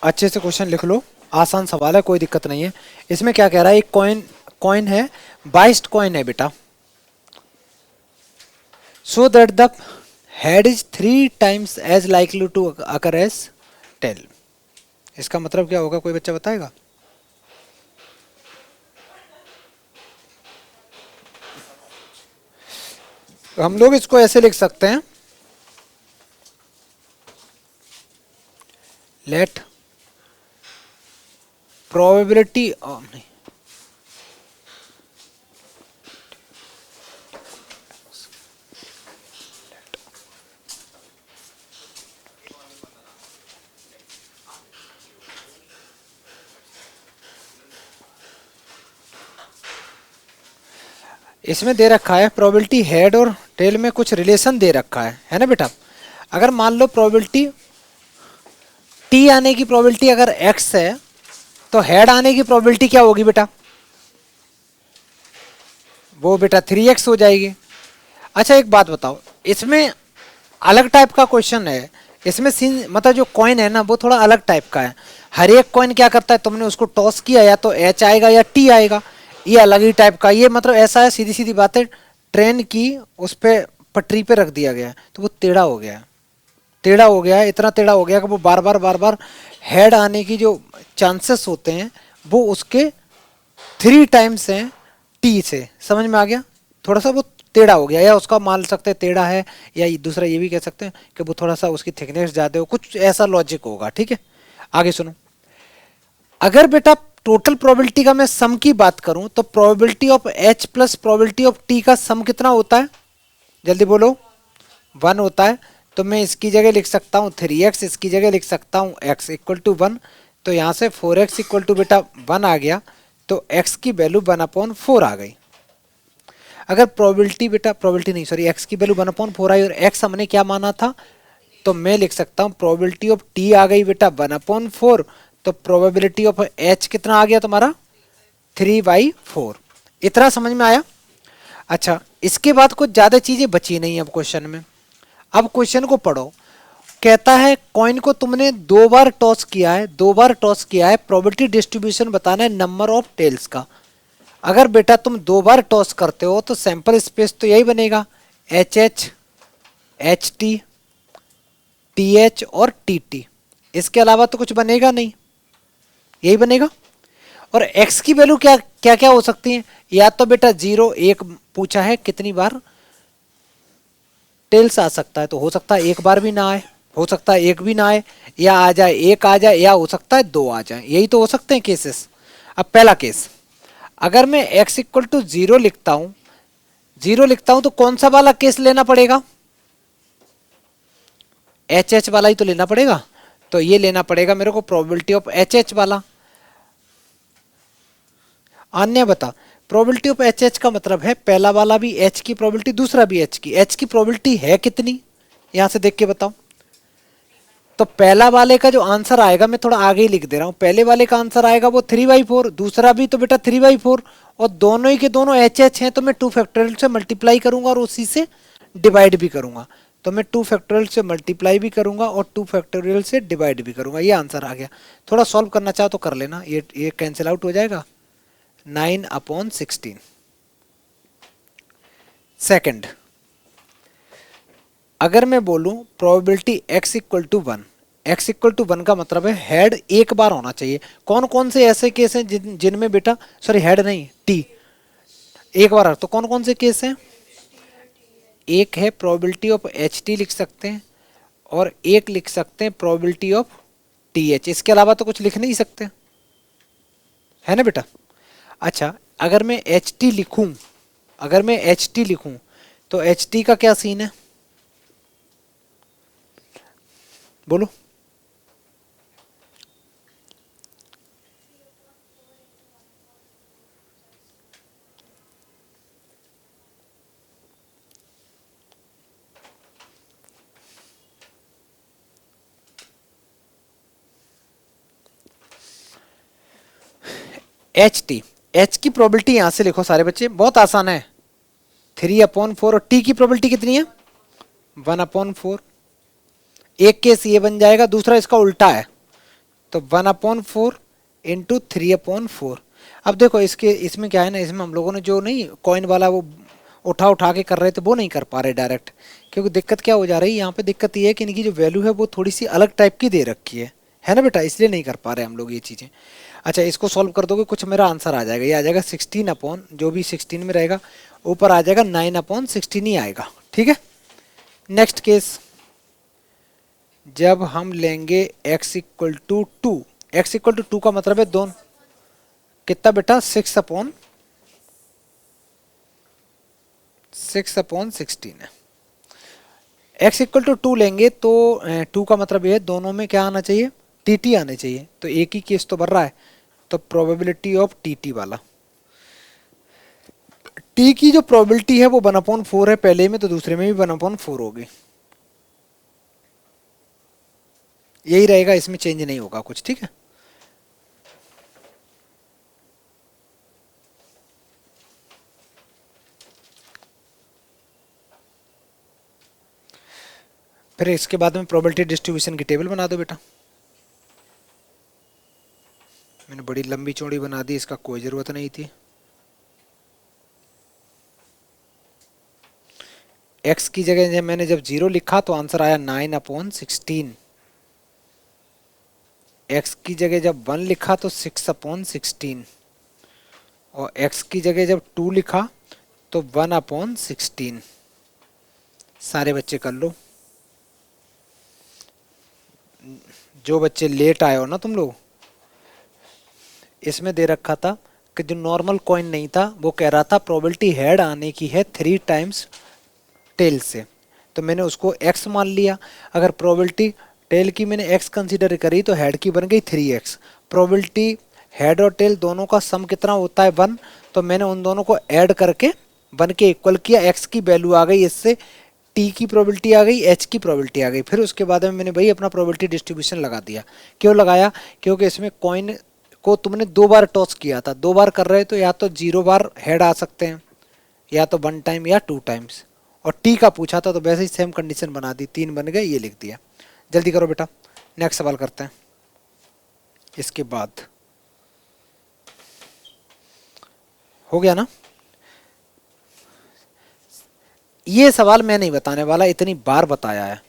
अच्छे से क्वेश्चन लिख लो। आसान सवाल है, कोई दिक्कत नहीं है। इसमें क्या कह रहा है, एक कॉइन कॉइन है, बाइस्ड कॉइन है बेटा। So that the head is 3 times as likely to occur as tail. इसका मतलब क्या होगा, कोई बच्चा बताएगा? हम लोग इसको ऐसे लिख सकते हैं, लेट प्रोबेबिलिटी नहीं, इसमें दे रखा है प्रोबेबिलिटी हेड और टेल में कुछ रिलेशन दे रखा है ना बेटा। अगर मान लो प्रोबेबिलिटी टी आने की प्रोबेबिलिटी अगर एक्स है, तो हेड आने की प्रोबेबिलिटी क्या होगी बेटा? वो बेटा 3x हो जाएगी। अच्छा एक बात बताओ, इसमें अलग टाइप का क्वेश्चन है। इसमें सीन मतलब जो कॉइन है ना, वो थोड़ा अलग टाइप का है। हर एक कॉइन क्या करता है, तुमने उसको टॉस किया या तो एच आएगा या टी आएगा। ये अलग ही टाइप का, ये मतलब ऐसा है, सीधी सीधी बातें ट्रेन की उस पे पटरी पे रख दिया गया है, तो वो टेढ़ा हो गया है। टेढ़ा हो गया है, इतना टेढ़ा हो गया कि वो बार बार हेड आने की जो चांसेस होते हैं वो उसके 3 times हैं टी से। समझ में आ गया? थोड़ा सा वो टेढ़ा हो गया, या उसका मान सकते हैं टेढ़ा है, या दूसरा ये भी कह सकते हैं कि वो थोड़ा सा उसकी थिकनेस ज़्यादा हो, कुछ ऐसा लॉजिक होगा। ठीक है, आगे सुनो। अगर बेटा टोटल प्रोबेबिलिटी का मैं सम की बात करूं, तो probability of H plus probability of T का सम कितना होता है? जल्दी बोलो। 1 होता है। तो मैं इसकी जगह लिख सकता हूँ 3x, इसकी जगह लिख सकता हूँ x इक्वल टू 1। तो यहाँ से 4x इक्वल टू बेटा 1 आ गया, तो x की वैल्यू 1/4 आ गई। अगर प्रोबेबिलिटी बेटा, प्रोबेबिलिटी नहीं सॉरी, x की वैल्यू 1/4 आई और x हमने क्या माना था, तो मैं लिख सकता हूँ प्रोबेबिलिटी ऑफ t आ गई बेटा 1/4। तो प्रोबेबिलिटी ऑफ h कितना आ गया तुम्हारा? 3/4। इतना समझ में आया? अच्छा, इसके बाद कुछ ज़्यादा चीज़ें बची नहीं अब क्वेश्चन में। अब क्वेश्चन को पढ़ो। कहता है कॉइन को तुमने 2 बार टॉस किया है, 2 बार टॉस किया है, प्रोबेबिलिटी डिस्ट्रीब्यूशन बताना है नंबर ऑफ टेल्स का। अगर बेटा तुम 2 बार टॉस करते हो तो सैंपल स्पेस तो यही बनेगा, H H, H T, T H और टी टी। इसके अलावा तो कुछ बनेगा नहीं, यही बनेगा। और x की वैल्यू क्या क्या क्या हो सकती है? या तो बेटा 0 1 पूछा है कितनी बार टेल्स आ सकता है, तो हो सकता है एक बार भी ना आए, हो सकता है एक भी ना आए, या आ जाए एक आ जाए, या हो सकता है दो आ जाए। यही तो हो सकते हैं केसेस। अब पहला केस, अगर मैं x इक्वल टू 0 लिखता हूं, 0 लिखता हूं, तो कौन सा वाला केस लेना पड़ेगा? एच एच वाला ही तो लेना पड़ेगा। तो ये लेना पड़ेगा मेरे को प्रोबेबिलिटी ऑफ एच एच वाला। अन्य बता, प्रोबेबिलिटी ऑफ एच एच का मतलब है पहला वाला भी एच की प्रोबेबिलिटी, दूसरा भी एच की। एच की प्रोबेबिलिटी है कितनी, यहां से देख के बताओ। तो पहला वाले का जो आंसर आएगा, मैं थोड़ा आगे ही लिख दे रहा हूं, पहले वाले का आंसर आएगा वो 3/4, दूसरा भी तो बेटा 3/4, और दोनों ही के दोनों एच एच हैं, तो मैं 2 फैक्टोरियल से मल्टीप्लाई करूंगा और उसी से डिवाइड भी करूंगा। तो मैं 2 फैक्टोरियल से मल्टीप्लाई भी करूंगा और 2 फैक्टोरियल से डिवाइड भी करूंगा। ये आंसर आ गया। थोड़ा सॉल्व करना चाहो तो कर लेना, ये कैंसिल आउट हो जाएगा। 9/16। सेकंड, अगर मैं बोलूं probability x equal to 1, x equal to 1 का मतलब है हेड एक बार होना चाहिए। कौन कौन से ऐसे केस हैं जिनमें बेटा, सॉरी हेड नहीं टी, एक बार, तो कौन कौन से केस हैं? एक है प्रोबेबिलिटी ऑफ एच टी लिख सकते हैं, और एक लिख सकते हैं प्रोबेबिलिटी ऑफ टी एच। इसके अलावा तो कुछ लिख नहीं सकते, है ना बेटा? अच्छा, अगर मैं एच टी लिखूं, अगर मैं एच टी लिखूं, तो एच टी का क्या सीन है, बोलो। एच टी, एच की प्रोबेबिलिटी यहां से लिखो सारे बच्चे, बहुत आसान है। 3/4, और टी की प्रोबेबिलिटी कितनी है? 1/4। एक केस ये बन जाएगा, दूसरा इसका उल्टा है, तो 1/4 इंटू 3/4। अब देखो इसके इसमें क्या है ना, इसमें हम लोगों ने जो नहीं कॉइन वाला वो उठा उठा के कर रहे थे वो नहीं कर पा रहे डायरेक्ट, क्योंकि दिक्कत क्या हो जा रही है यहाँ पे, दिक्कत ये है कि इनकी जो वैल्यू है वो थोड़ी सी अलग टाइप की दे रखी है ना बेटा, इसलिए नहीं कर पा रहे हम लोग ये चीज़ें। अच्छा इसको सॉल्व कर दोगे कुछ मेरा आंसर आ जाएगा, ये आ जाएगा 16 अपॉन जो भी 16 में रहेगा, ऊपर आ जाएगा 9/16 ही आएगा। ठीक है, नेक्स्ट केस, जब हम लेंगे x equal to 2, X equal to 2 का मतलब है दोनों कितना बेटा, 6/16 है। x इक्वल टू 2 लेंगे तो 2 का मतलब ये है दोनों में क्या आना चाहिए, टी आने चाहिए, तो एक ही केस तो भर रहा है, तो प्रोबेबिलिटी ऑफ टी वाला, टी की जो प्रोबेबिलिटी है वो 1/4 है पहले में, तो दूसरे में भी 1/4 होगी, यही रहेगा, इसमें चेंज नहीं होगा कुछ। ठीक है, फिर इसके बाद में प्रोबेबिलिटी डिस्ट्रीब्यूशन की टेबल बना दो बेटा। मैंने बड़ी लंबी चौड़ी बना दी, इसका कोई ज़रूरत नहीं थी। x की जगह जब मैंने जब 0 लिखा तो आंसर आया 9/16, x की जगह जब 1 लिखा तो 6/16, और x की जगह जब 2 लिखा तो 1/16। सारे बच्चे कर लो, जो बच्चे लेट आए हो ना तुम लोग, इसमें दे रखा था कि जो नॉर्मल कॉइन नहीं था वो कह रहा था प्रोबेबिलिटी हेड आने की है 3 टाइम्स टेल से, तो मैंने उसको x मान लिया। अगर प्रोबेबिलिटी टेल की मैंने x कंसीडर करी तो हेड की बन गई 3x। प्रोबेबिलिटी हेड और टेल दोनों का सम कितना होता है 1, तो मैंने उन दोनों को ऐड करके 1 के इक्वल किया, x की वैल्यू आ गई, इससे t की प्रोबेबिलिटी आ गई, h की प्रोबेबिलिटी आ गई। फिर उसके बाद में मैंने भाई अपना प्रोबेबिलिटी डिस्ट्रीब्यूशन लगा दिया। क्यों लगाया, क्योंकि इसमें कॉइन को तुमने 2 बार टॉस किया था, 2 बार कर रहे तो या तो 0 बार हेड आ सकते हैं, या तो 1 टाइम या 2 टाइम्स, और टी का पूछा था तो वैसे ही सेम कंडीशन बना दी, 3 बन गए, ये लिख दिया। जल्दी करो बेटा, नेक्स्ट सवाल करते हैं। इसके बाद हो गया ना, ये सवाल मैं नहीं बताने वाला, इतनी बार बताया है,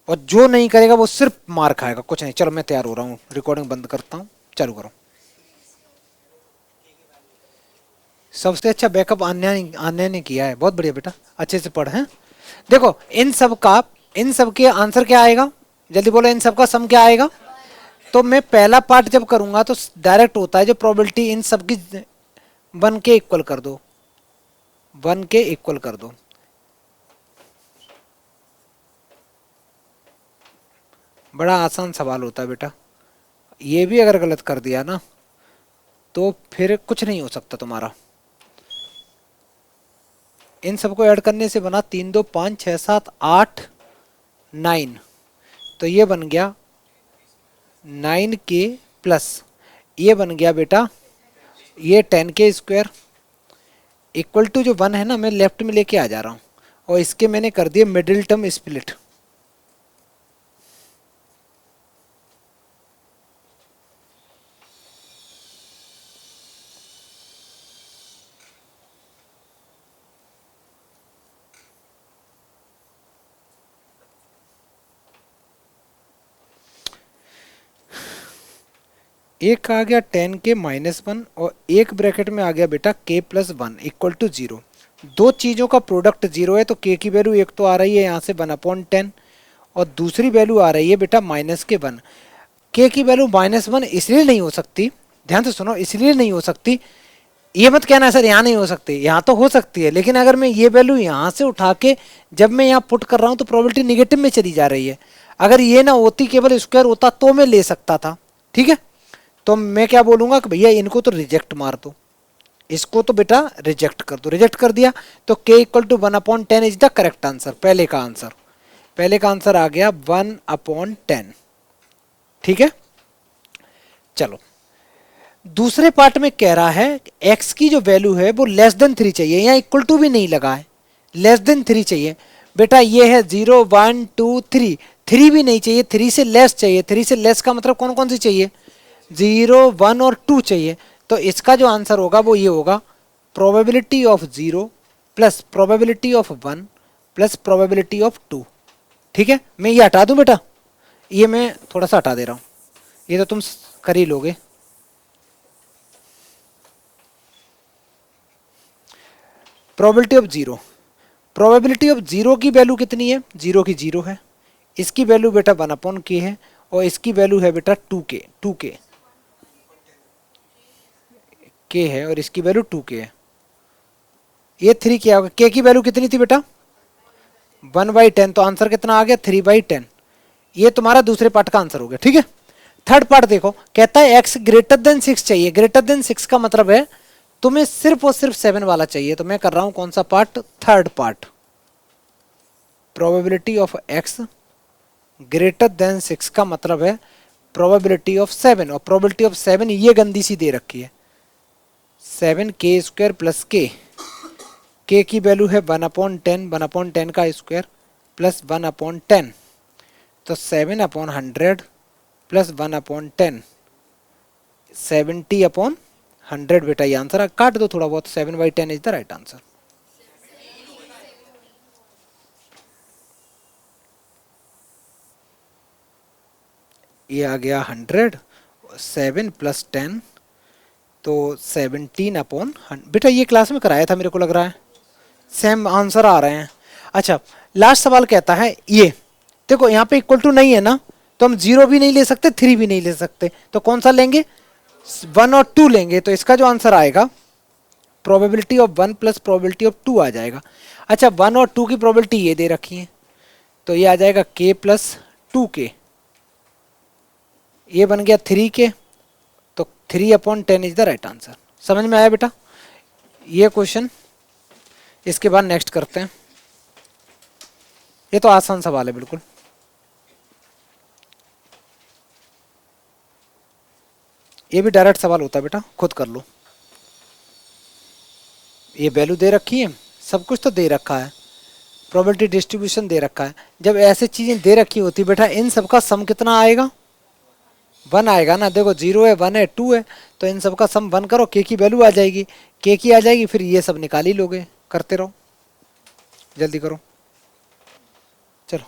और जो नहीं करेगा वो सिर्फ मार खाएगा, कुछ नहीं। चलो मैं तैयार हो रहा हूँ, रिकॉर्डिंग बंद करता हूँ, चालू करो। सबसे अच्छा बैकअप आन्या ने किया है, बहुत बढ़िया बेटा, अच्छे से पढ़। हैं देखो इन सब के आंसर क्या आएगा, जल्दी बोलो, इन सब का सम क्या आएगा। तो मैं पहला पार्ट जब करूंगा तो डायरेक्ट होता है, जो प्रोबेबिलिटी इन सब की 1 के इक्वल कर दो, 1 के इक्वल कर दो। बड़ा आसान सवाल होता है बेटा, ये भी अगर गलत कर दिया ना तो फिर कुछ नहीं हो सकता तुम्हारा। इन सबको ऐड करने से बना 3 2 5 6 7 8 9, तो ये बन गया 9k प्लस ये बन गया बेटा ये 10k स्क्वायर, इक्वल टू जो 1 है ना मैं लेफ्ट में लेके आ जा रहा हूँ, और इसके मैंने कर दिए मिडिल टर्म स्प्लिट। एक आ गया 10k माइनस 1, और एक ब्रैकेट में आ गया बेटा k प्लस 1 इक्वल टू 0। दो चीज़ों का प्रोडक्ट 0 है, तो k की वैल्यू एक तो आ रही है यहाँ से 1/10, और दूसरी वैल्यू आ रही है बेटा -1। k की वैल्यू -1 इसलिए नहीं हो सकती, ध्यान से सुनो, इसलिए नहीं हो सकती, ये मत कहना सर यहाँ नहीं हो सकती, यहाँ तो हो सकती है, लेकिन अगर मैं ये वैल्यू यहाँ से उठा के जब मैं यहाँ पुट कर रहा हूँ तो प्रोबेबिलिटी निगेटिव में चली जा रही है। अगर ये ना होती, केवल स्क्वायर होता तो मैं ले सकता था। ठीक है, तो मैं क्या बोलूंगा कि भैया इनको तो रिजेक्ट मार दो, इसको तो बेटा रिजेक्ट कर दो। रिजेक्ट कर दिया तो k equal to 1/10 is the correct answer. पहले का आंसर आ गया 1/10। ठीक है, चलो दूसरे पार्ट में कह रहा है x की जो वैल्यू है वो लेस देन 3 चाहिए, यहाँ इक्वल टू भी नहीं लगा है, लेस देन 3 चाहिए। बेटा ये है 0 1 2 3, 3 भी नहीं चाहिए, 3 से लेस चाहिए। 3 से लेस का मतलब कौन कौन सी चाहिए, 0, 1 और 2 चाहिए। तो इसका जो आंसर होगा वो ये होगा, probability of 0 plus probability of 1 plus probability of 2। ठीक है, मैं ये हटा दूं बेटा, ये मैं थोड़ा सा हटा दे रहा हूं, ये तो तुम कर ही लोगे। प्रोबेबिलिटी ऑफ 0, प्रोबेबिलिटी ऑफ 0 की वैल्यू कितनी है, 0 की 0 है, इसकी वैल्यू बेटा 1/k है, और इसकी वैल्यू है बेटा 2k, 2k k है, और इसकी वैल्यू 2k है। ये 3 क्या होगा, k की वैल्यू कितनी थी बेटा 1/10, तो आंसर कितना आ गया 3/10। ये तुम्हारा दूसरे पार्ट का आंसर हो गया। ठीक है, थर्ड पार्ट देखो, कहता है x ग्रेटर देन 6 चाहिए। ग्रेटर देन 6 का मतलब है तुम्हें सिर्फ और सिर्फ 7 वाला चाहिए। तो मैं कर रहा हूं कौन सा part, third part, probability of x greater then 6 का मतलब है प्रोबेबिलिटी ऑफ 7, और प्रोबेबिलिटी ऑफ 7 ये गंदी सी दे रखी है, 7k² प्लस k की वैल्यू है 1/10, 1/10 का स्क्वायर प्लस 1/10, तो 7/100 प्लस 1/10, 70/100 बेटा ये आंसर। काट दो थोड़ा बहुत, 7/10 इज द राइट आंसर। ये आ गया 100, 7 प्लस 10 तो 17/100। बेटा ये क्लास में कराया था मेरे को लग रहा है, सेम आंसर आ रहे हैं। अच्छा, लास्ट सवाल कहता है ये देखो, यहाँ पे इक्वल टू नहीं है ना, तो हम 0 भी नहीं ले सकते, 3 भी नहीं ले सकते, तो कौन सा लेंगे, 1 और 2 लेंगे। तो इसका जो आंसर आएगा probability of 1 plus probability of 2 आ जाएगा। अच्छा, 1 और 2 की प्रोबेबिलिटी ये दे रखी है, तो ये आ जाएगा k प्लस 2k, ये बन गया 3k, तो 3/10 इज द राइट आंसर। समझ में आया बेटा ये क्वेश्चन। इसके बाद नेक्स्ट करते हैं, ये तो आसान सवाल है बिल्कुल। ये भी डायरेक्ट सवाल होता है बेटा, खुद कर लो। ये वैल्यू दे रखी है, सब कुछ तो दे रखा है, प्रोबेबिलिटी डिस्ट्रीब्यूशन दे रखा है। जब ऐसे चीजें दे रखी होती बेटा, इन सब का सम कितना आएगा, 1 आएगा ना। देखो 0 है, 1 है, 2 है, तो इन सब का सम 1 करो, k की वैल्यू आ जाएगी, k की आ जाएगी, फिर ये सब निकाल ही लोगे। करते रहो, जल्दी करो। चलो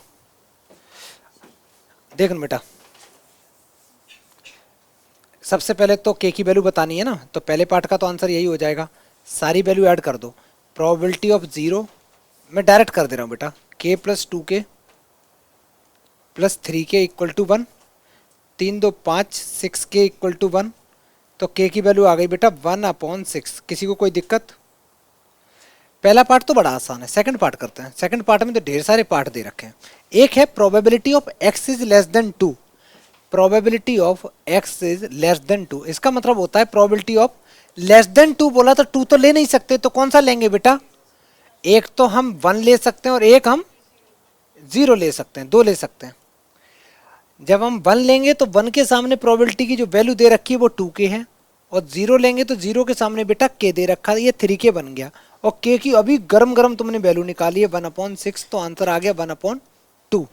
देखो बेटा, सबसे पहले तो k की वैल्यू बतानी है ना, तो पहले पार्ट का तो आंसर यही हो जाएगा, सारी वैल्यू ऐड कर दो। प्रोबेबिलिटी ऑफ 0 मैं डायरेक्ट कर दे रहा हूँ बेटा, k plus 2k plus 3k equal to 1, 3 2 5, 6k equal to 1, तो k की वैल्यू आ गई बेटा 1/6। किसी को कोई दिक्कत? पहला पार्ट तो बड़ा आसान है, सेकंड पार्ट करते हैं। सेकंड पार्ट में तो ढेर सारे पार्ट दे रखे हैं। एक है probability of x is less than 2, probability of x is less than 2, इसका मतलब होता है प्रोबेबिलिटी ऑफ लेस देन 2 बोला तो 2 तो ले नहीं सकते, तो कौन सा लेंगे बेटा, एक तो हम 1 ले सकते हैं और एक हम 0 ले सकते हैं, 2 ले सकते हैं। जब हम 1 लेंगे तो 1 के सामने प्रोबेबिलिटी की जो वैल्यू दे रखी है वो 2k है, और 0 लेंगे तो 0 के सामने बेटा k दे रखा है, ये 3k बन गया, और k की अभी गरम गरम तुमने वैल्यू निकाली है 1/6, तो आंसर आ गया 1/2।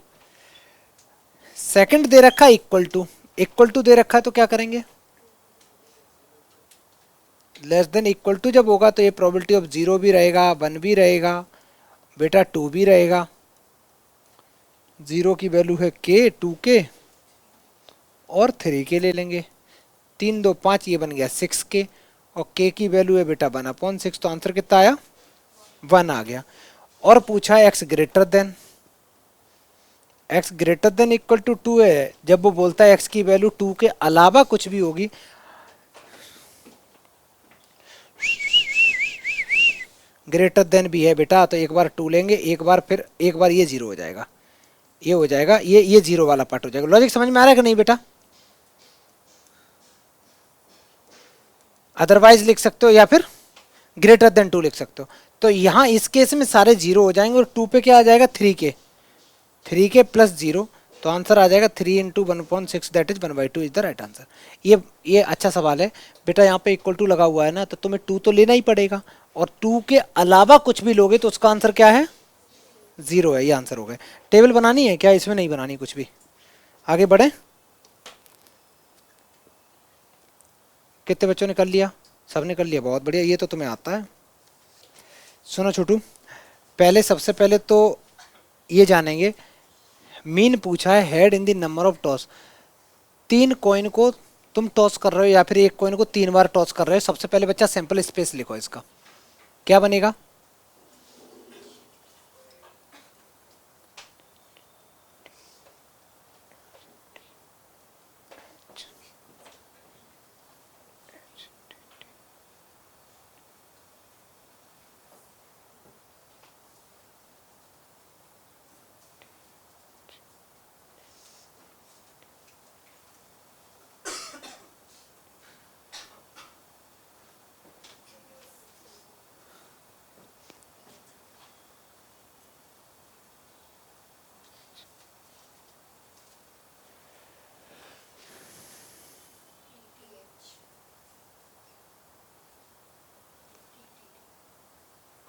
सेकंड दे रखा है इक्वल टू दे रखा है, तो क्या करेंगे, लेस देन इक्वल टू जब होगा तो ये प्रोबेबिलिटी ऑफ 0 भी रहेगा, 1 भी रहेगा बेटा, 2 भी रहेगा। 0 की वैल्यू है k, 2k और 3k ले लेंगे, 3 2 5, ये बन गया 6k, और k की वैल्यू है बेटा 1/6, तो आंसर कितना आया 1 आ गया। और पूछा है x greater than equal to 2 है, जब वो बोलता है x की वैल्यू 2 के अलावा कुछ भी होगी, ग्रेटर देन भी है बेटा, तो एक बार 2 लेंगे, एक बार फिर एक बार ये 0 हो जाएगा, ये हो जाएगा, ये 0 वाला पार्ट हो जाएगा। लॉजिक समझ में आ रहा है कि नहीं बेटा? अदरवाइज लिख सकते हो या फिर ग्रेटर देन 2 लिख सकते हो। तो यहाँ इस केस में सारे 0 हो जाएंगे, और 2 पे क्या आ जाएगा 3k प्लस 0, तो आंसर आ जाएगा 3 × 1/6, that is 1/2 is the right answer. ये अच्छा सवाल है बेटा, यहाँ पे इक्वल टू लगा हुआ है ना, तो तुम्हें 2 तो लेना ही पड़ेगा, और 2 के अलावा कुछ भी लोगे तो उसका आंसर क्या है जीरो है, ये आंसर हो गए। टेबल बनानी है क्या? इसमें नहीं बनानी कुछ भी। आगे बढ़े। कितने बच्चों ने कर लिया? सब ने कर लिया, बहुत बढ़िया, ये तो तुम्हें आता है। सुनो छोटू, पहले सबसे पहले तो ये जानेंगे, मीन पूछा है head in the number of toss. 3 coin को तुम टॉस कर रहे हो या फिर एक कॉइन को 3 बार टॉस कर रहे हो। सबसे पहले बच्चा सैंपल स्पेस लिखो, इसका क्या बनेगा?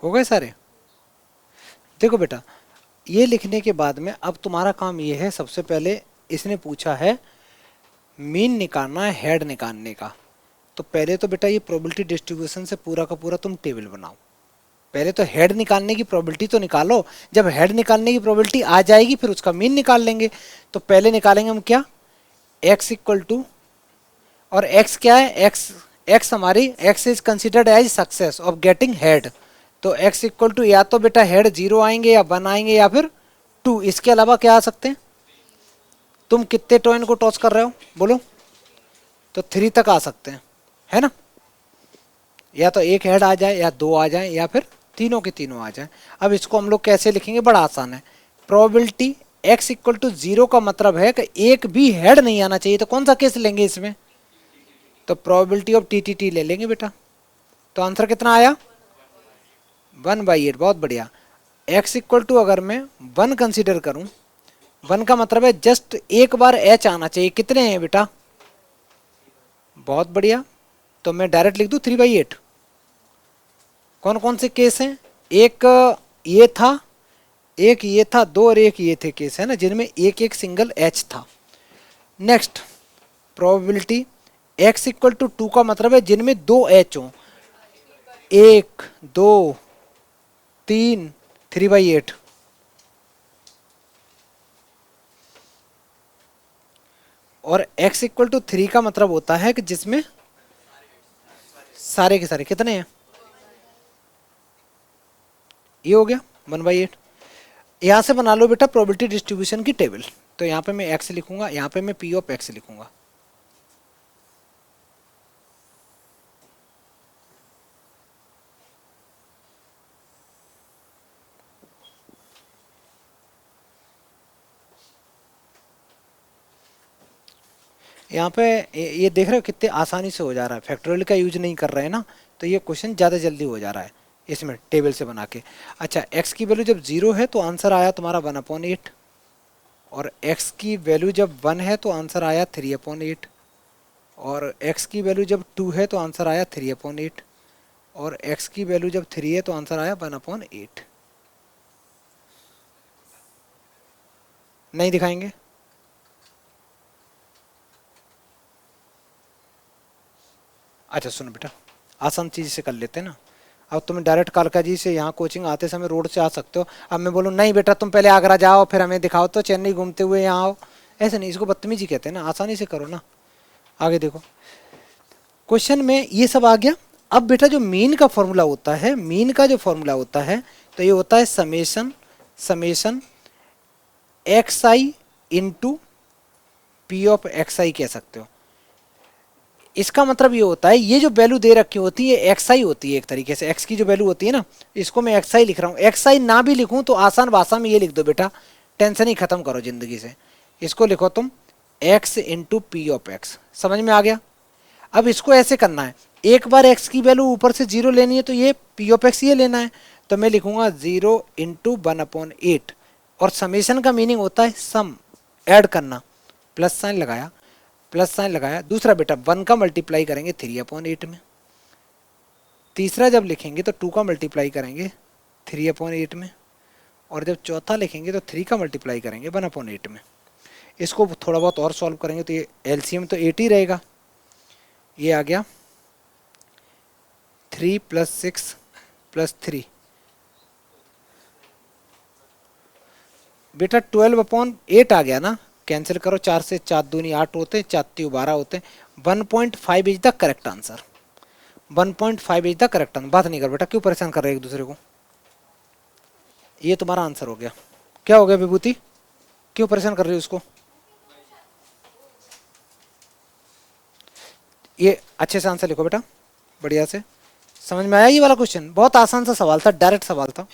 हो गए सारे? देखो बेटा, ये लिखने के बाद में अब तुम्हारा काम ये है, सबसे पहले इसने पूछा है मीन निकालना है हेड निकालने का। तो पहले तो बेटा ये प्रोबेबिलिटी डिस्ट्रीब्यूशन से पूरा का पूरा तुम टेबल बनाओ। पहले तो हेड निकालने की प्रोबेबिलिटी तो निकालो, जब हेड निकालने की प्रोबेबिलिटी आ जाएगी फिर उसका मीन निकाल लेंगे। तो पहले निकालेंगे हम क्या, x इक्वल टू, और x क्या है, x हमारी, x is considered as success of getting head. तो x इक्वल टू या तो बेटा हेड 0 आएंगे या 1 आएंगे या फिर 2, इसके अलावा क्या आ सकते हैं? तुम कितने टॉइन को टॉस कर रहे हो बोलो? तो 3 तक आ सकते हैं, है ना? या तो एक हेड आ जाए या 2 आ जाए या फिर तीनों के तीनों आ जाए। अब इसको हम लोग कैसे लिखेंगे, बड़ा आसान है। प्रोबेबिलिटी x इक्वल टू 0 का मतलब है कि एक भी हेड नहीं आना चाहिए। तो कौन सा केस लेंगे इसमें? तो प्रोबेबिलिटी ऑफ टी ले लेंगे बेटा। तो आंसर कितना आया? 1/8। बहुत बढ़िया। x इक्वल टू अगर मैं 1 कंसिडर करूं, 1 का मतलब है जस्ट एक बार h आना चाहिए। कितने हैं बेटा? बहुत बढ़िया। तो मैं डायरेक्ट लिख दूं 3/8। कौन कौन से केस हैं? एक ये था, एक ये था, 2 और एक ये थे केस, है ना, जिनमें एक एक सिंगल h था। Next, probability x equal to 2 का मतलब है जिनमें 2 h हो, 1 2 3, 3/8। और x इक्वल टू 3 का मतलब होता है कि जिसमें सारे के सारे कितने हैं? ये हो गया 1/8। यहां से बना लो बेटा प्रोबेबिलिटी डिस्ट्रीब्यूशन की टेबल। तो यहाँ पे मैं x लिखूंगा, यहाँ पे मैं p ऑफ x लिखूंगा। यहाँ पे ये देख रहे हो कितने आसानी से हो जा रहा है, फैक्टोरियल का यूज नहीं कर रहे हैं ना, तो ये क्वेश्चन ज़्यादा जल्दी हो जा रहा है इसमें टेबल से बना के। अच्छा, x की वैल्यू जब 0 है तो आंसर आया तुम्हारा 1/8, और x की वैल्यू जब 1 है तो आंसर आया 3/8, और x की वैल्यू जब 2 है तो आंसर आया 3/8, और x की वैल्यू जब 3 है तो आंसर आया 1/8। नहीं दिखाएंगे? अच्छा सुनो बेटा, आसान चीज़ से कर लेते हैं ना। अब तुम डायरेक्ट कालका जी से यहाँ कोचिंग आते समय रोड से आ सकते हो। अब मैं बोलूँ नहीं बेटा तुम पहले आगरा जाओ फिर हमें दिखाओ, तो चेन्नई घूमते हुए यहाँ आओ, ऐसे नहीं, इसको बदतमीजी कहते हैं ना। आसानी से करो ना। आगे देखो, क्वेश्चन में ये सब आ गया। अब बेटा जो मीन का फॉर्मूला होता है, मीन का जो फॉर्मूला होता है तो ये होता है summation, summation X I into P of X I कह सकते हो। इसका मतलब ये होता है ये जो वैल्यू दे रखी होती है एक्स आई होती है, एक तरीके से एक्स की जो वैल्यू होती है ना, इसको मैं एक्स आई लिख रहा हूँ। एक्स आई ना भी लिखूँ तो आसान भाषा में ये लिख दो बेटा, टेंशन ही खत्म करो जिंदगी से। इसको लिखो तुम x into P of x. समझ में आ गया? अब इसको ऐसे करना है, एक बार एक्स की वैल्यू ऊपर से 0 लेनी है तो ये पी ऑफ एक्स ये लेना है। तो मैं लिखूंगा 0 इंटू 1/8, और समेशन का मीनिंग होता है सम, ऐड करना। प्लस साइन लगाया, प्लस साइन लगाया। दूसरा बेटा 1 का मल्टीप्लाई करेंगे 3/8 में, तीसरा जब लिखेंगे तो 2 का मल्टीप्लाई करेंगे 3/8 में, और जब चौथा लिखेंगे तो 3 का मल्टीप्लाई करेंगे 1/8 में। इसको थोड़ा बहुत और सॉल्व करेंगे तो ये एलसीएम तो 8 ही रहेगा। ये आ गया 3 + 6 + 3 बेटा 12/8 आ गया ना, कैंसिल करो, 4 से 4 दूनी 8 होते, 4 3 12 होते। 1.5 is the correct answer. 1.5 is the correct answer. बात नहीं कर बेटा, क्यों परेशान कर रहे हैं एक दूसरे को। ये तुम्हारा आंसर हो गया। क्या हो गया विभूति, क्यों परेशान कर रही हो उसको। ये अच्छे से आंसर लिखो बेटा, बढ़िया से। समझ में आया ये वाला क्वेश्चन, बहुत आसान सा सवाल था, डायरेक्ट सवाल था।